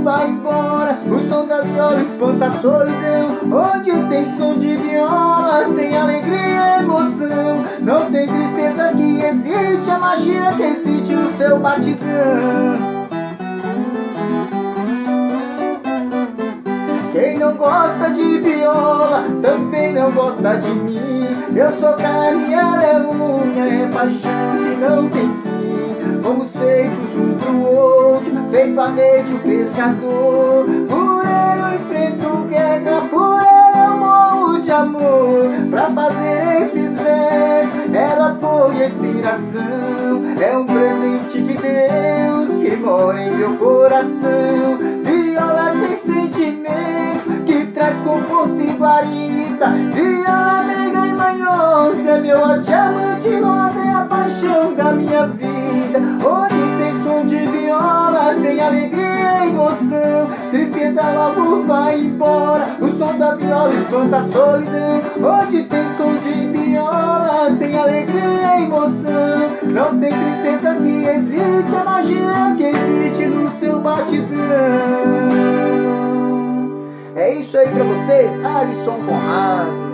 vai embora, o som da viola espanta a solidão. Onde tem som de viola, tem alegria e emoção. Não tem tristeza que existe, a magia que existe no seu batidão. Quem não gosta de viola, também não gosta de mim. Eu sou carne, ela é unha, é paixão que não tem fim. Fomos feitos um pro outro, feito a rede o pescador. Por ele eu enfrento guerra, por ele eu morro de amor. Pra fazer esses versos, ela foi a inspiração. É um presente de Deus que mora em meu coração. Viola tem sentimento que traz conforto e guarita. Viola meiga e manhosa, é meu diamante rosa, é a paixão da minha vida. Onde tem som de viola, tem alegria e emoção. Tristeza logo vai embora, o som da viola espanta a solidão. Onde tem som de viola, tem alegria e emoção. Não tem tristeza que existe, a magia que existe no seu batidão. É isso aí pra vocês, Alisson Conrado.